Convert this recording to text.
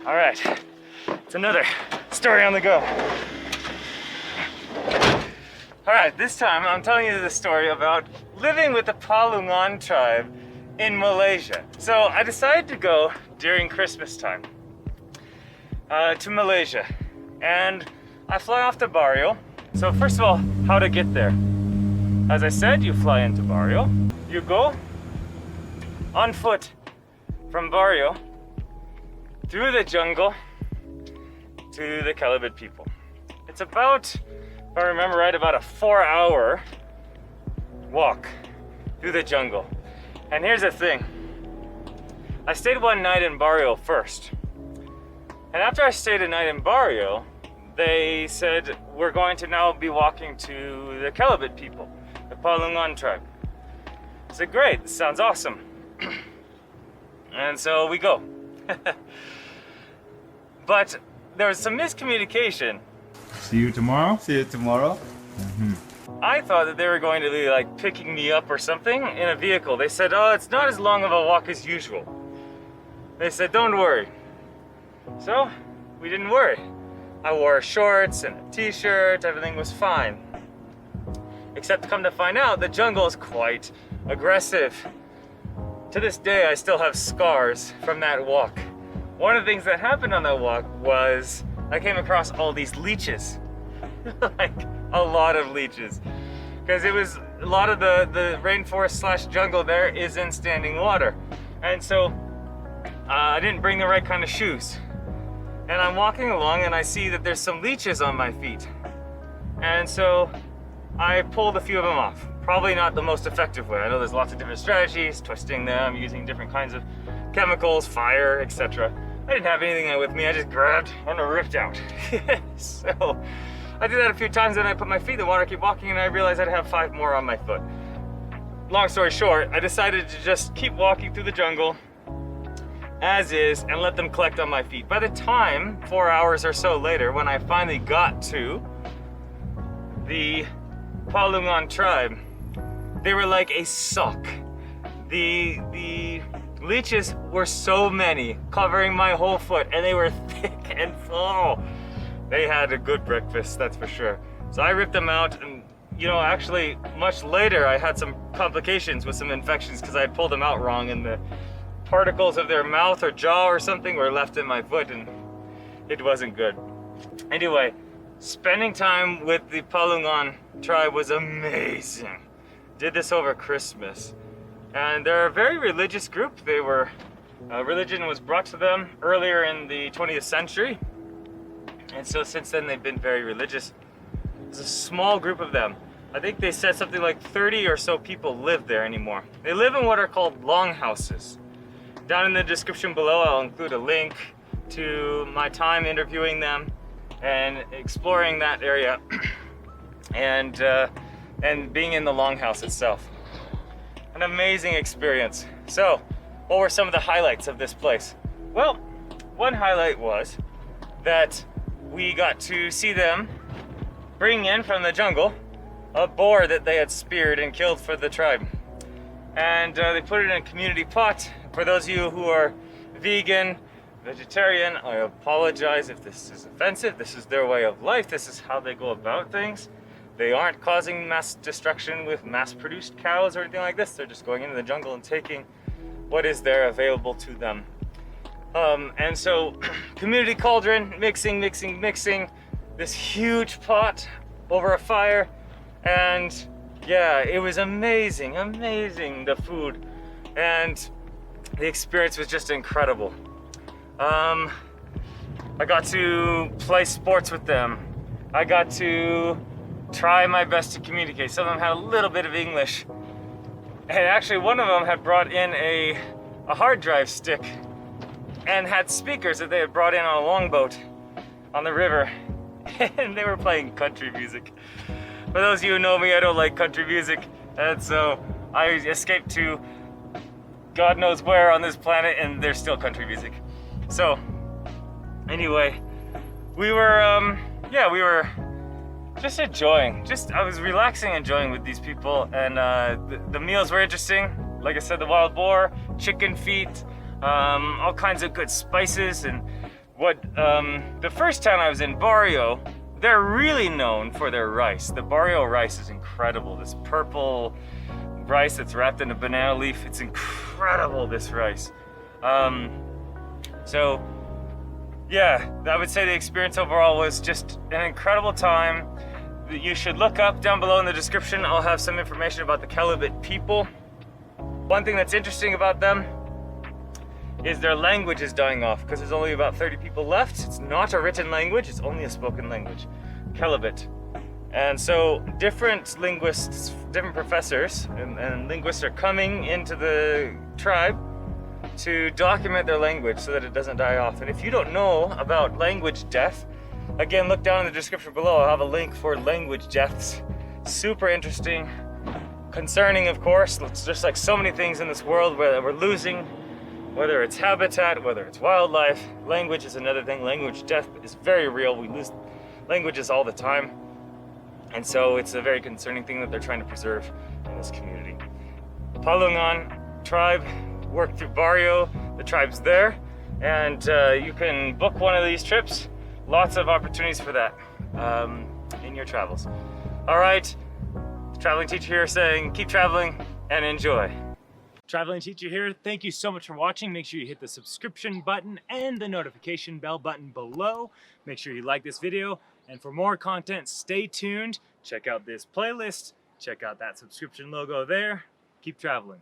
All right, it's another story on the go. All right, this time I'm telling you the story about living with the PaLungan Tribe in Malaysia. So I decided to go during Christmas time to Malaysia, and I fly off to Barrio. So first of all, how to get there. As I said, you fly into Barrio. You go on foot from Barrio through the jungle to the Kelabit people. It's about, if I remember right, about a 4-hour walk through the jungle. And here's the thing. I stayed one night in Barrio first. And after I stayed a night in Barrio, they said, we're going to now be walking to the Kelabit people, the PaLungan Tribe. I said, great, this sounds awesome. And so we go. But there was some miscommunication. See you tomorrow? See you tomorrow. I thought that they were going to be like picking me up or something in a vehicle. They said, oh, it's not as long of a walk as usual. They said, don't worry. So we didn't worry. I wore shorts and a t-shirt, everything was fine. Except to come to find out, the jungle is quite aggressive. To this day, I still have scars from that walk. One of the things that happened on that walk was I came across all these leeches. Like a lot of leeches. Because it was a lot of the rainforest / jungle there is in standing water. And so I didn't bring the right kind of shoes. And I'm walking along and I see that there's some leeches on my feet. And so I pulled a few of them off. Probably not the most effective way. I know there's lots of different strategies, twisting them, using different kinds of chemicals, fire, etc. I didn't have anything with me, I just grabbed and ripped out. So I did that a few times, and I put my feet in the water, keep walking, and I realized I'd have 5 more on my foot. Long story short, I decided to just keep walking through the jungle as is and let them collect on my feet. By the time, 4 hours or so later, when I finally got to the PaLungan Tribe, they were like a sock. The leeches were so many, covering my whole foot, and they were thick and full. They had a good breakfast, that's for sure. So I ripped them out, and you know, actually much later I had some complications with some infections because I had pulled them out wrong, and the particles of their mouth or jaw or something were left in my foot, and it wasn't good. Anyway, spending time with the PaLungan Tribe was amazing. Did this over Christmas. And they're a very religious group. They were, religion was brought to them earlier in the 20th century. And so since then they've been very religious. There's a small group of them. I think they said something like 30 or so people live there anymore. They live in what are called longhouses. Down in the description below, I'll include a link to my time interviewing them and exploring that area and being in the longhouse itself. An amazing experience. So, what were some of the highlights of this place? Well, one highlight was that we got to see them bring in from the jungle a boar that they had speared and killed for the tribe. And they put it in a community pot. For those of you who are vegan, vegetarian, I apologize if this is offensive. This is their way of life. This is how they go about things. They aren't causing mass destruction with mass-produced cows or anything like this. They're just going into the jungle and taking what is there available to them. And so, community cauldron, mixing this huge pot over a fire. And yeah, it was amazing, the food. And the experience was just incredible. I got to play sports with them. I got to try my best to communicate. Some of them had a little bit of English. And actually one of them had brought in a hard drive stick and had speakers that they had brought in on a longboat on the river. And they were playing country music. For those of you who know me, I don't like country music. And so I escaped to God knows where on this planet, and there's still country music. So anyway, we were just enjoying. I was relaxing, enjoying with these people, and the meals were interesting. Like I said, the wild boar, chicken feet, all kinds of good spices and the first town I was in, Barrio, they're really known for their rice. The Barrio rice is incredible. This purple rice that's wrapped in a banana leaf. It's incredible, this rice. So yeah, I would say the experience overall was just an incredible time. You should look up down below in the description. I'll have some information about the Kelabit people. One thing that's interesting about them is their language is dying off because there's only about 30 people left. It's not a written language, it's only a spoken language, Kelabit. And so different linguists, different professors and linguists are coming into the tribe to document their language so that it doesn't die off. And if you don't know about language death, again, look down in the description below. I'll have a link for language deaths. Super interesting, concerning, of course. It's just like so many things in this world where we're losing, whether it's habitat, whether it's wildlife. Language is another thing. Language death is very real. We lose languages all the time. And so it's a very concerning thing that they're trying to preserve in this community. PaLungan Tribe, work through Barrio, the tribe's there, and you can book one of these trips. Lots of opportunities for that in your travels. All right, Traveling Teacher here saying keep traveling and enjoy. Traveling Teacher here, thank you so much for watching. Make sure you hit the subscription button and the notification bell button below. Make sure you like this video, and for more content, stay tuned. Check out this playlist, check out that subscription logo there. Keep traveling.